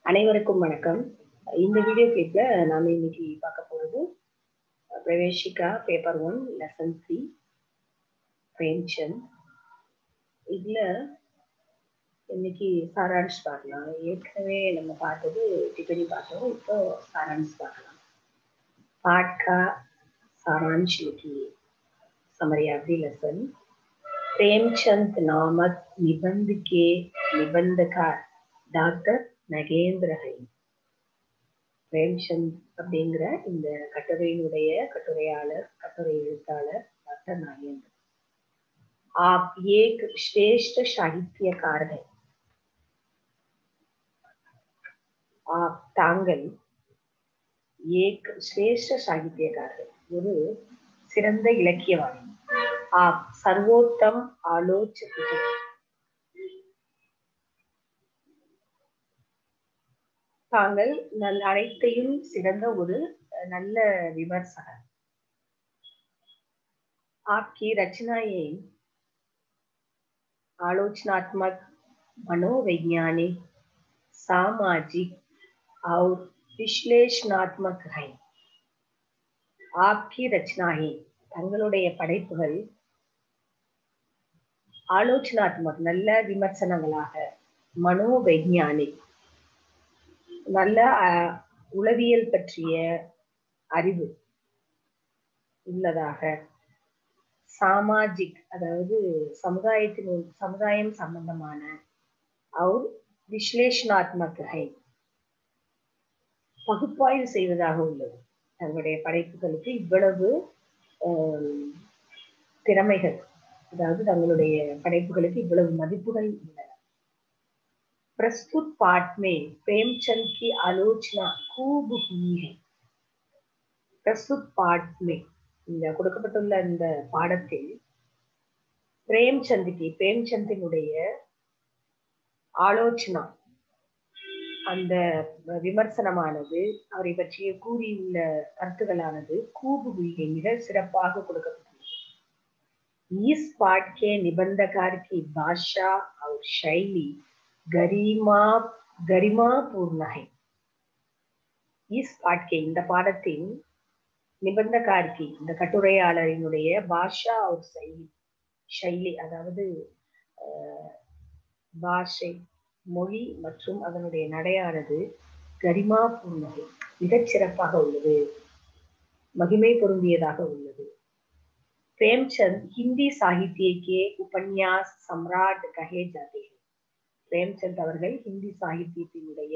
அனைவருக்கும் வணக்கம். இந்த வீடியோ கிளிப்ல நாம இன்னைக்கு பார்க்க போறது பிரவேஷிகா பேப்பர் 1 லெசன் 3 பிரேம்சந்த். இதுல இன்னைக்கு சாராம்ஷ் பார்க்கலாம். ஏற்கனவே நம்ம பார்த்தது டிபனி பார்த்தோம், இப்போ சாராம்ஷ் பார்க்கலாம். पाठ का सारांश लिखिए. Summary of the lesson. Premchand नामक निबंध के निबंधकार डॉक्टर नगेंद्र है. பிரேம்சந்த் அப்படிங்கிற இந்த கட்டுரையினுடைய கட்டுரையாளர், கட்டுரை எழுத்தாளர் டாக்டர் நாகேந்திர. आप एक श्रेष्ठ साहित्यकार है. आप தாங்கள் एक श्रेष्ठ साहित्यकार है, ஒரு சிறந்த இலக்கியவாதி. आप सर्वोत्तम आलोचक है. தாங்கள் அனைத்தையும் சிறந்த ஒரு நல்ல விமர்சகர். आपकी रचनाएं आलोचनात्मक, मनोवैज्ञानिक, सामाजिक और विश्लेषणात्मक है. आपकी रचनाएं தங்களுடைய படைப்புகள் ஆலோசனாத்மக் நல்ல விமர்சனங்களாக, மனோவைஜானிக் நல்ல உளவியல் பற்றிய அறிவு உள்ளதாக, சாமாஜிக் அதாவது சமுதாயம் சம்பந்தமான, அவர் விஸ்லேஷனாத்மக் பகுப்பாய்வு செய்வதாக உள்ளது. தங்களுடைய படைப்புகளுக்கு இவ்வளவு திறமைகள், அதாவது தங்களுடைய படைப்புகளுக்கு இவ்வளவு மதிப்புகள் உள்ளன. प्रस्तुत पाठ में प्रेमचंद की आलोचना खूब हुई है. प्रस्तुत पाठ में இந்த கொடுக்கப்பட்டுள்ள இந்த பாடத்தில் பிரேம்சந்தினுடைய ஆலோசனா, அந்த விமர்சனமானது, அவரை பற்றிய கூறியுள்ள கருத்துக்களானது கூபு हुई மிக சிறப்பாக கொடுக்கப்பட்டுள்ளது. इस पाठ के निबंधकार की भाषा और शैली गरिमापूर्ण है. इस पाठ के இந்த பாடத்தின் நிபந்தகார்கி இந்த கட்டுரையாளரினுடைய பாஷா और शैली அதாவது பாஷை, மொழி மற்றும் அதனுடைய நடையானது கரிமாபூர்ணை மிகச் சிறப்பாக உள்ளது, மகிமை பொருந்தியதாக உள்ளது. प्रेमचंद हिंदी साहित्य के उपन्यास सम्राट कहे जाते हैं. பிரேம்சந்த் அவர்கள் ஹிந்தி சாகித்யத்தினுடைய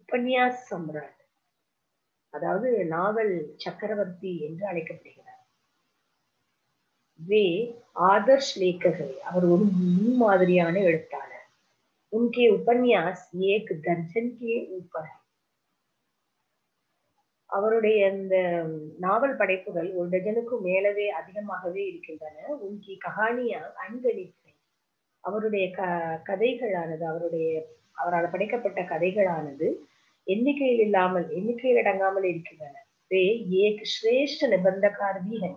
உபன்யாஸ் சம்ராட், அதாவது நாவல் சக்கரவர்த்தி என்று அழைக்கப்படுகிறார். வே ஆதர்ஷ் லேக்கர்கள், அவர் ஒரு முன்மாதிரியான எழுத்தாளர். உன்கே உபன்யாஸ் ஏக் தர்ஜன் கே ஊப்பர், அவருடைய இந்த நாவல் படைப்புகள் ஒரு டஜனுக்கும் மேலவே அதிகமாகவே இருக்கின்றன. உன்கி கஹானியா அன்கணித், அவருடைய கதைகளானது, அவரால் படைக்கப்பட்ட கதைகளானது எண்ணிக்கையில் அடங்காமல் இருக்கின்றன. ஏக் ஸ்ரேஷ்ட நிபந்தகார் भी है,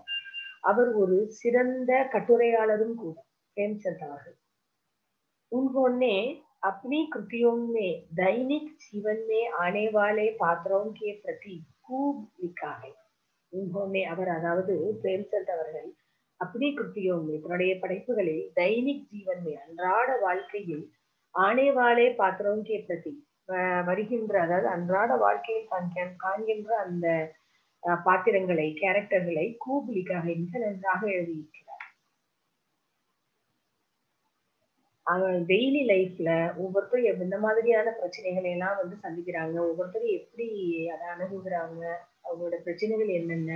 அவர் ஒரு சிறந்த கட்டுரையாளரும் கூட. பிரேம்சந்த் அவர்கள் उन्होंने अपनी कृतियों में दैनिक जीवन में आने वाले पात्रों के प्रति खूब लिखा है. उन्होंने அவர் அதாவது பிரேம்சந்த் அவர்கள் அப்படி கிருத்தியோம் தன்னுடைய படைப்புகளில் தைனிக் ஜீவன் அன்றாட வாழ்க்கையில் ஆனேவாலே பாத்திரோங்கே பிரதி வருகின்ற, அதாவது அன்றாட வாழ்க்கையில் காண்கின்ற அந்த பாத்திரங்களை, கேரக்டர்களை கூபுலிக்காக மிக நன்றாக எழுதியிருக்கிறார். டெய்லி லைஃப்ல ஒவ்வொருத்தரும் எந்த மாதிரியான பிரச்சனைகளை எல்லாம் சந்திக்கிறாங்க, ஒவ்வொருத்தரும் எப்படி அதை அணுகுகிறாங்க, அவங்களோட பிரச்சனைகள் என்னென்ன,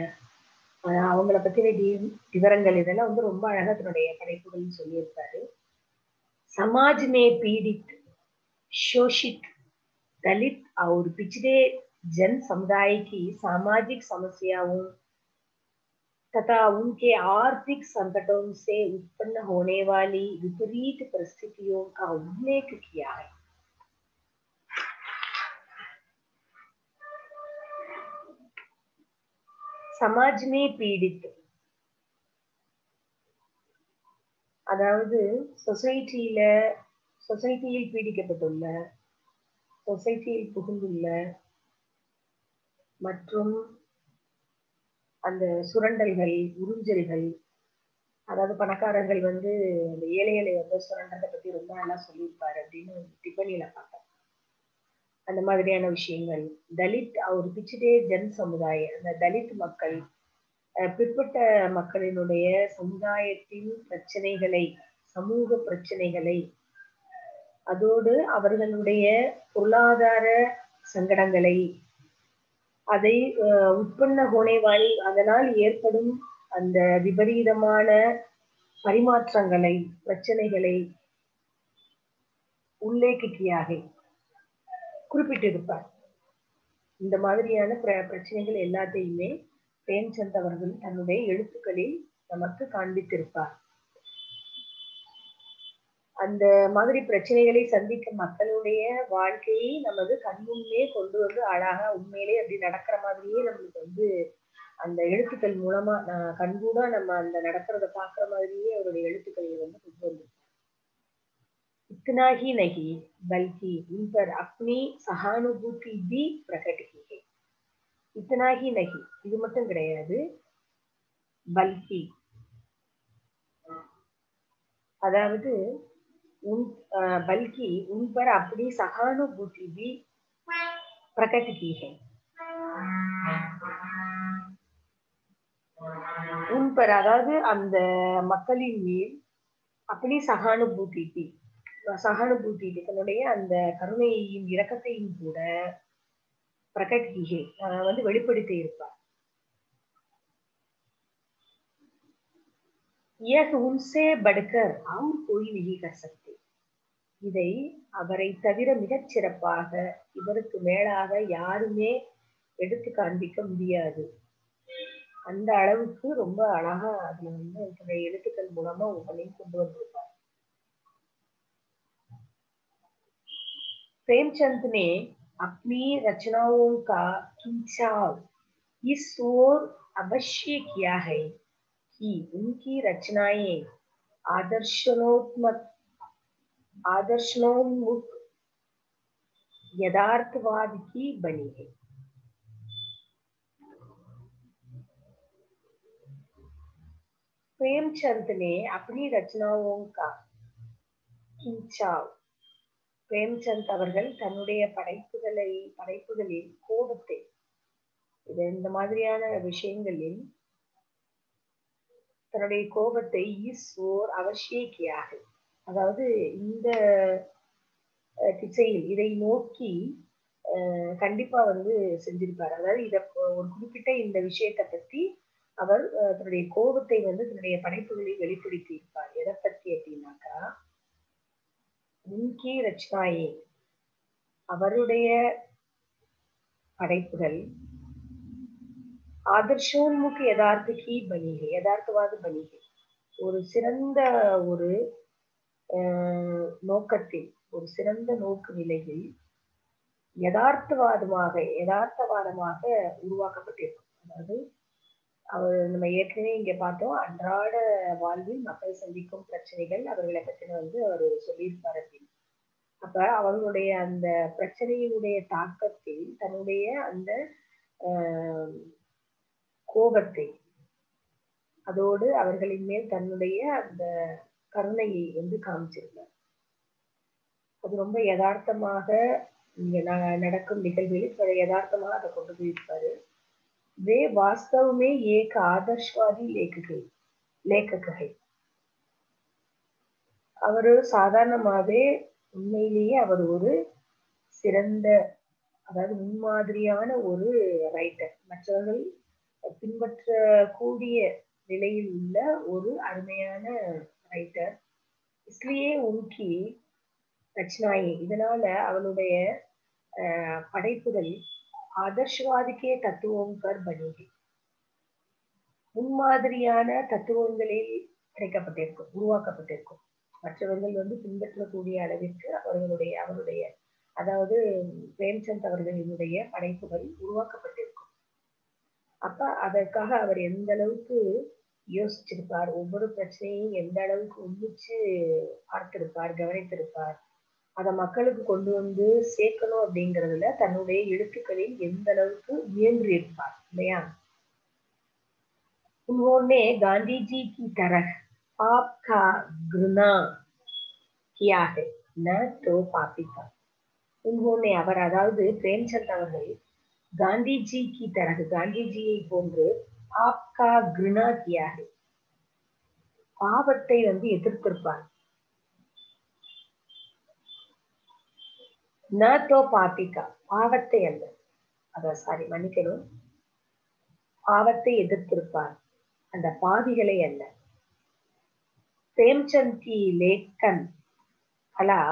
அவங்கள பத்தின விவரங்கள் இதெல்லாம் ரொம்ப அழகா தன்னுடைய படைப்புகள் சொல்லியிருப்பாரு. समाज में पीड़ित, शोषित, दलित और पिछड़े जन समुदाय की सामाजिक समस्याओं तथा उनके आर्थिक संकटों से उत्पन्न होने वाली विपरीत परिस्थितियों का उल्लेख किया है. समाज में पीड़ित, அதாவது சொசைட்டியில் பீடிக்கப்பட்டுள்ள சொசைட்டியில் புகுந்துள்ள மற்றும் அந்த சுரண்டல்கள், உறிஞ்சல்கள், அதாவது பணக்காரர்கள் வந்து அந்த ஏழைகளை வந்து சுரண்டதை பத்தி ரொம்ப நல்லா சொல்லியிருப்பாரு அப்படின்னு டிப்பனியில பார்த்தேன். அந்த மாதிரியான விஷயங்கள், தலித் ஒரு பிச்சிடே ஜன் சமுதாய, அந்த தலித் மக்கள், பிற்பட்ட மக்களினுடைய சமுதாயத்தின் பிரச்சனைகளை, சமூக பிரச்சனைகளை, அதோடு அவர்களுடைய பொருளாதார சங்கடங்களை, அதை உட்பண்ண கோணைவாளி அதனால் ஏற்படும் அந்த விபரீதமான பரிமாற்றங்களை, பிரச்சனைகளை உல்லேக்கியாக குறிப்பிட்டிருப்பார். இந்த மாதிரியான பிரச்சனைகள் எல்லாத்தையுமே பிரேம்சந்த் அவர்கள் தன்னுடைய எழுத்துக்களில் நமக்கு காண்பித்திருப்பார். அந்த மாதிரி பிரச்சனைகளை சந்திக்கும் மக்களுடைய வாழ்க்கையை நமது கண்முன்னே கொண்டு வந்து அழகா உண்மையிலே அப்படி நடக்கிற மாதிரியே நம்மளுக்கு வந்து அந்த எழுத்துக்கள் மூலமா கண்கூடா நம்ம அந்த நடக்கிறத பாக்குற மாதிரியே அவருடைய எழுத்துக்களை வந்து கொண்டு வந்து इतना ही नहीं बल्कि उन पर अपनी सहानुभूति भी प्रकट की है. इतना ही नहीं, இது மட்டும் கிடையாது, பல்கி அதாவது बल्कि उन पर अपनी सहानुभूति भी प्रकट की है. उन पर அதாவது அந்த மக்களின் மேல் அப்படி சகானுபூதி தன்னுடைய அந்த கருணையையும் இரக்கத்தையும் கூட பிரகட்கிகே வந்து வெளிப்படுத்தி இருப்பார். உன்சே படுக்கர் அவர் கோய் நஹீ கர் சக்தே. இதை அவரை தவிர மிகச் சிறப்பாக, இவருக்கு மேலாக யாருமே எடுத்து காண்பிக்க முடியாது. அந்த அளவுக்கு ரொம்ப அழகா அதுல வந்து தன்னுடைய எழுத்துக்கள் மூலமா ஒவ்வொன்றையும் கொண்டு வந்திருப்பார். प्रेमचंद ने अपनी रचनाओं का खिंचाव इस ओर अवश्य किया है कि उनकी रचनाएं आदर्शोन्मुख यथार्थवाद की बनी है. प्रेमचंद ने अपनी रचनाओं का खिंचाव, பிரேம்சந்த் அவர்கள் தன்னுடைய படைப்புகளில் கோபத்தை, இது இந்த மாதிரியான விஷயங்களில் தன்னுடைய கோபத்தை ஈஸ்வோர் அவசியக்கியாக, அதாவது இந்த திசையில் இதை நோக்கி கண்டிப்பா வந்து செஞ்சிருப்பார். அதாவது இத ஒரு குறிப்பிட்ட இந்த விஷயத்தை பத்தி அவர் தன்னுடைய கோபத்தை வந்து தன்னுடைய படைப்புகளில் வெளிப்படுத்தி இருப்பார். எதை பத்தி அப்படின்னாக்கா, உன்கி ரச்சனாயே, அவருடைய படைப்புகள் ஆதர்ஷோன்முக யதார்த்தகி பணிகை, யதார்த்தவாத பணிகை, ஒரு சிறந்த ஒரு நோக்கத்தில், ஒரு சிறந்த நோக்கு நிலையில் யதார்த்தவாதமாக உருவாக்கப்பட்டிருக்கும். அதாவது அவர் நம்ம ஏற்கனவே இங்க பார்த்தோம், அன்றாட வாழ்வில் மக்கள் சந்திக்கும் பிரச்சனைகள், அவர்களை பற்றின வந்து அவர் சொல்லியிருப்பார் அப்படின்னு. அப்ப அவர்களுடைய அந்த பிரச்சனையினுடைய தாக்கத்தில் தன்னுடைய அந்த கோபத்தை, அதோடு அவர்களின் மேல் தன்னுடைய அந்த கருணையை வந்து காமிச்சிருப்பார். அது ரொம்ப யதார்த்தமாக இங்க நடக்கும் நிகழ்வுகளில் யதார்த்தமாக அதை கொண்டு போயிருப்பாரு. वे वास्तव में एक आदर्शवादी लेखक है. அவரு சாதாரணமாவே உண்மையிலேயே அவர் ஒரு சிறந்த, அதாவது முன்மாதிரியான ஒரு ரைட்டர், மற்றவர்கள் பின்பற்றக்கூடிய நிலையில் உள்ள ஒரு அருமையான ரைட்டர். इसलिए उनकी ரச்சனாயே, இதனால அவளுடைய படைப்புகள் ஆதர்ஷவாதிக்கே தத்துவம் கர் பணிகை, முன்மாதிரியான தத்துவங்களில் கிடைக்கப்பட்டிருக்கும், உருவாக்கப்பட்டிருக்கும். மற்றவர்கள் வந்து பின்பற்றக்கூடிய அளவிற்கு அவருடைய அதாவது பிரேம்சந்த் அவர்களினுடைய படைப்புகள் உருவாக்கப்பட்டிருக்கும். அப்ப அதற்காக அவர் எந்த அளவுக்கு யோசிச்சிருப்பார், ஒவ்வொரு பிரச்சனையும் எந்த அளவுக்கு உன்னிச்சு பார்த்திருப்பார், கவனித்திருப்பார், அதை மக்களுக்கு கொண்டு வந்து சேர்க்கணும் அப்படிங்கிறதுல தன்னுடைய எழுத்துக்களில் எந்த அளவுக்கு முயன்று இருப்பார் இல்லையா? उन्होंने गांधी जी की तरह पाप का घृणा किया है, न तो पापी का. उन्होंने அவர் அதாவது பிரேம்சந்த் அவர்கள் காந்திஜி கி தரகு காந்திஜியை போன்று ஆப்கா கிருணா கியா है, பாவத்தை வந்து எதிர்த்திருப்பார். ந தோ பாபிகா, பாவத்தை அல்ல, சாரி மன்னிக்கணும், பாவத்தை எதிர்த்திருப்பார், அந்த பாவிகளை அல்ல. प्रेमचंद की लेखन कला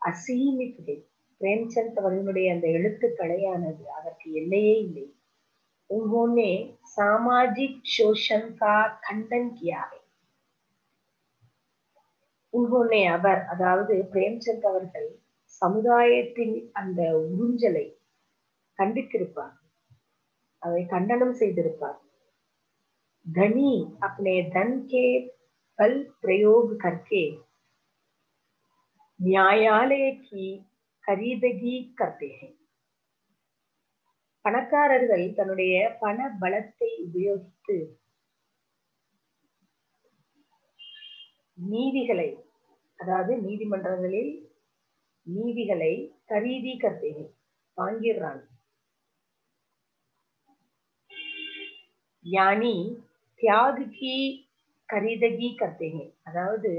असीमित है. பிரேம்சந்த் அவர்களுடைய அந்த எழுத்து கலையானது அதற்கு எல்லையே இல்லை. उन्होंने सामाजिक शोषण का खंडन किया है. उन्होंने அவர் அதாவது பிரேம்சந்த் அவர்கள் சமுதாயத்தின் அந்த உறிஞ்சலை கண்டித்திருப்பார், அதை கண்டனம் செய்திருப்பார். धनी अपने धन के बल प्रयोग करके न्यायालय की खरीदगी करते हैं. பணக்காரர்கள் தன்னுடைய பண பலத்தை உபயோகித்து நீதிகளை, அதாவது நீதிமன்றங்களில் நீதிகளை கரீதி கர்த்தே வாங்கிடுறாங்க. யானி தியாக் கி கரீதகி கர்த்தே, அதாவது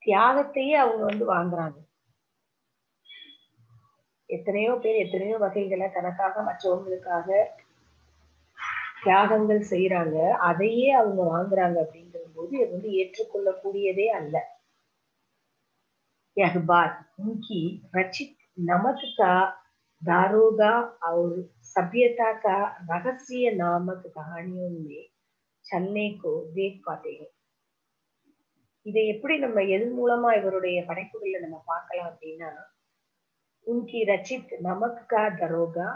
தியாகத்தையே அவங்க வந்து வாங்குறாங்க. எத்தனையோ பேர் எத்தனையோ வகைகளை தனக்காக மற்றவங்களுக்காக தியாகங்கள் செய்யறாங்க, அதையே அவங்க வாங்குறாங்க. அப்படிங்கிற போது இது வந்து ஏற்றுக்கொள்ளக்கூடியதே அல்ல. यह बात उनकी रचित नमक का दारोगा और सभ्यता का रहस्य नामक कहानियों में चलने को देख पाते हैं. இதை எப்படி நம்ம எது மூலமா இவருடைய படைப்புகள்ல நம்ம பார்க்கலாம் அப்படின்னா, उनकी रचित नमक का दारोगा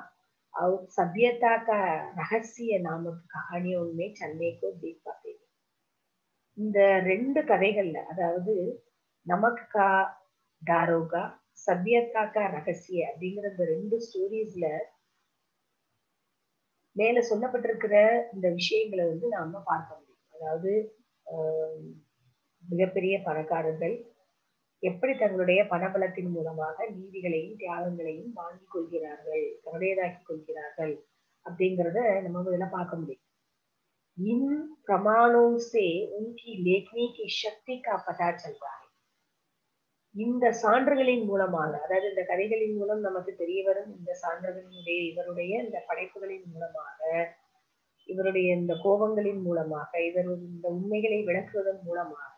और सभ्यता का रहस्य नामक कहानियों में चलने को देख पाते हैं. இந்த ரெண்டு கதைகள்ல, அதாவது நமக் கா தாரோகா, சபியதா கா ரகசிய அப்படிங்கிற இந்த ரெண்டு ஸ்டோரிஸ்ல மேல சொல்லப்பட்டிருக்கிற இந்த விஷயங்களை வந்து நாம பார்க்க முடியும். அதாவது மிகப்பெரிய பணக்காரர்கள் எப்படி தங்களுடைய பணபலத்தின் மூலமாக நீதிகளையும் தியாகங்களையும் வாங்கி கொள்கிறார்கள், தன்னுடையதாக்கி கொள்கிறார்கள் அப்படிங்கிறத நம்ம முதல்ல பார்க்க முடியும். इन प्रमाणों से उनकी लेखनी की शक्ति का पता चलता है. இந்த சான்றுகளின் மூலமாக, அதாவது இந்த கதைகளின் மூலம் நமக்கு தெரிய வரும் இந்த சான்றுகளினுடைய இவருடைய இந்த படைப்புகளின் மூலமாக, இவருடைய இந்த கோபங்களின் மூலமாக, இவருடைய இந்த உண்மைகளை விளக்குவதன் மூலமாக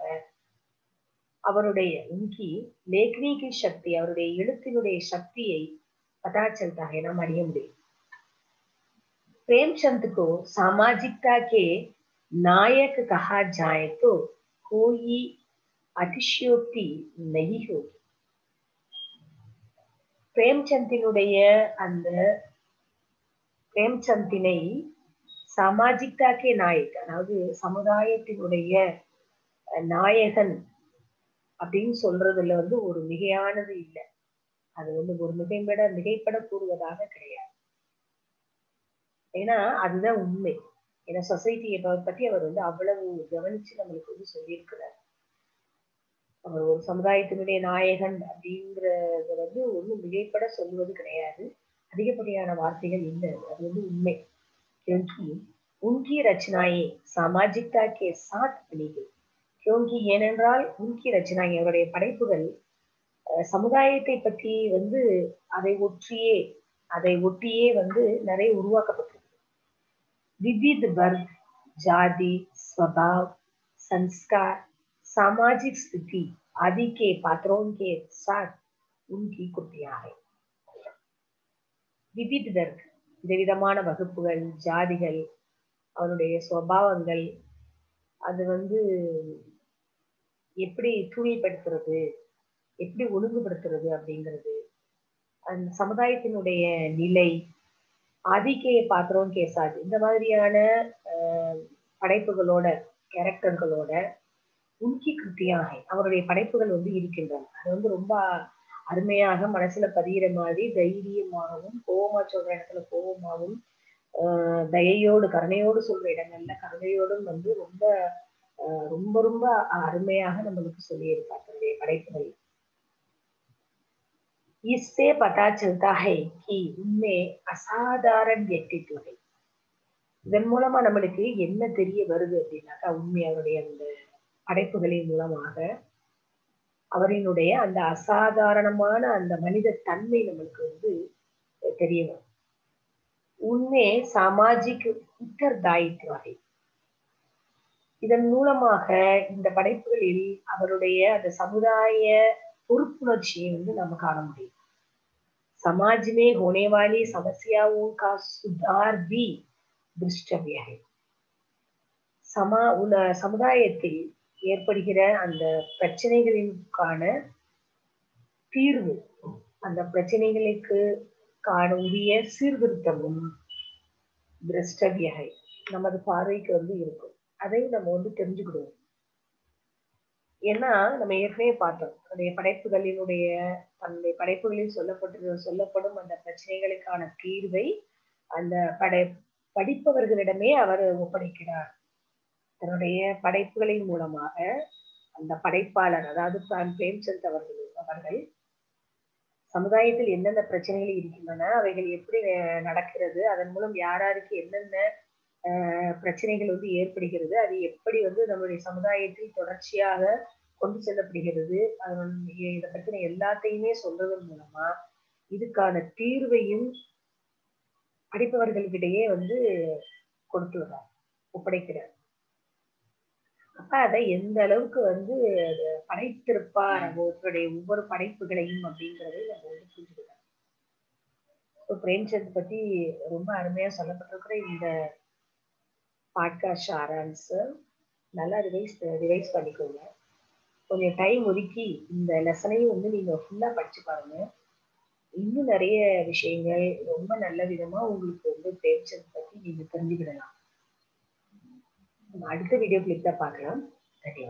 அவருடைய உன்கி லேக்னிக்கு சக்தி, அவருடைய எழுத்தினுடைய சக்தியை பதா चलता है, நாம் அறிய முடியும். प्रेमचंद को सामाजिकता के नायक कहा जाए तो कोई अतिशयोक्ति नहीं होगी. பிரேம்சந்தினுடைய அந்த பிரேம்சந்தினை சாமாஜிக்தா கே நாயக், அதாவது சமுதாயத்தினுடைய நாயகன் அப்படின்னு சொல்றதுல வந்து ஒரு மிகையானது இல்லை. அது வந்து ஒரு மிகைப்பட கூறுவதாக கிடையாது. ஏன்னா அதுதான் உண்மை. ஏன்னா சொசைட்டியை பத்தி அவர் வந்து அவ்வளவு கவனிச்சு நம்மளுக்கு வந்து சொல்லியிருக்கிறார். அவர் ஒரு சமுதாயத்தினுடைய நாயகன் அப்படிங்கிறத வந்து ஒன்றும் மிகைப்பட சொல்லுவது கிடையாது, அதிகப்படியான வார்த்தைகள் இல்லை, அது வந்து உண்மை. क्योंकि उनकी रचनाएं सामाजिकता के साथ बनी गई. क्योंकि ஏனென்றால் उनकी रचनाएं, அவருடைய படைப்புகள் சமுதாயத்தை பற்றி வந்து அதை ஒட்டியே வந்து நிறைய உருவாக்கப்பட்டது. विविध वर्ग, जाति, स्वभाव, संस्कार, सामाजिक स्थिति आदि के पात्रों के साथ उनकी कृतियां है. विविध वर्ग, விதவிதமான வகுப்புகள், ஜாதிகள், அவருடைய சுபாவங்கள், அது வந்து எப்படி தூய்மைப்படுத்துறது, எப்படி ஒழுங்குபடுத்துறது அப்படிங்கிறது, அந்த சமுதாயத்தினுடைய நிலை, ஆதிக்கே பாத்திரம் கேசாது, இந்த மாதிரியான படைப்புகளோட கேரக்டர்களோட உன்கி கிருத்தியாக அவருடைய படைப்புகள் வந்து இருக்கின்றன. அது வந்து ரொம்ப அருமையாக மனசுல பதியிற மாதிரி தைரியமாகவும், கோவமா சொல்ற இடத்துல கோவமாவும், தயையோடு, கருணையோடு சொல்ற இடங்கள்ல கருணையோடும் வந்து ரொம்ப ரொம்ப ரொம்ப அருமையாக நம்மளுக்கு சொல்லியிருக்கார் தன்னுடைய படைப்புகள். इससे पता चलता है कि उनमें असाधारण व्यक्तित्व है. இதன் மூலமா நம்மளுக்கு என்ன தெரிய வருது அப்படின்னாக்கா, உண்மை அவருடைய அந்த படைப்புகளின் மூலமாக அவரினுடைய அந்த அசாதாரணமான அந்த மனித தன்மை நம்மளுக்கு வந்து தெரிய வரும். உண்மை சாமாஜிக் உத்தர்தாயித்வ है. இதன் மூலமாக இந்த படைப்புகளில் அவருடைய அந்த சமுதாய பொறுப்புணர்ச்சியை வந்து நம்ம காண முடியும். समाज में होने वाली समस्याओं का सुधार भी दृष्टव्य है. சமுதாயத்தில் ஏற்படுகிற அந்த பிரச்சனைகளுக்கான தீர்வு, அந்த பிரச்சனைகளுக்கு காண உரிய சீர்திருத்தமும் திரஷ்டவியகை நமது பார்வைக்கு வந்து இருக்கும். அதையும் நம்ம வந்து தெரிஞ்சுக்கிடுவோம். ஏன்னா நம்ம ஏற்கனவே பார்த்தோம் தன்னுடைய படைப்புகளில் சொல்லப்படும் அந்த பிரச்சனைகளுக்கான தீர்வை அந்த படிப்பவர்களிடமே அவர் ஒப்படைக்கிறார். தன்னுடைய படைப்புகளின் மூலமாக அந்த படைப்பாளர், அதாவது பிரேம்சந்த் அவர்கள் சமுதாயத்தில் என்னென்ன பிரச்சனைகள் இருக்கின்றன, அவைகள் எப்படி நடக்கிறது, அதன் மூலம் யாராருக்கு என்னென்ன பிரச்சனைகள் வந்து ஏற்படுகிறது, அது எப்படி வந்து நம்முடைய சமுதாயத்தில் தொடர்ச்சியாக கொண்டு செல்லப்படுகிறது, இதை பற்றின எல்லாத்தையுமே சொல்றதன் மூலமா இதுக்கான தீர்வையும் படிப்பவர்களிடையே வந்து கொடுத்துடுறார், ஒப்படைக்கிறார். அப்ப அதை எந்த அளவுக்கு வந்து படைத்திருப்பார் அவருடைய ஒவ்வொரு படைப்புகளையும் அப்படிங்கறதை நம்ம வந்து புரிஞ்சுக்கலாம். பிரேம்சந்த் பத்தி ரொம்ப அருமையா சொல்லப்பட்டிருக்கிற இந்த பாட்காஸ்ட் சாராம்ஸ் நல்லா ரிவைஸ் பண்ணிக்கோங்க. கொஞ்சம் டைம் ஒதுக்கி இந்த லெசனையும் வந்து நீங்க ஃபுல்லா படிச்சு பாருங்க. இன்னும் நிறைய விஷயங்கள் ரொம்ப நல்ல விதமா உங்களுக்கு வந்து பிரேம்சந்த் பத்தி நீங்க தெரிஞ்சுக்கிடலாம். அடுத்த வீடியோ கிளிப்ல பார்க்கலாம். நன்றி.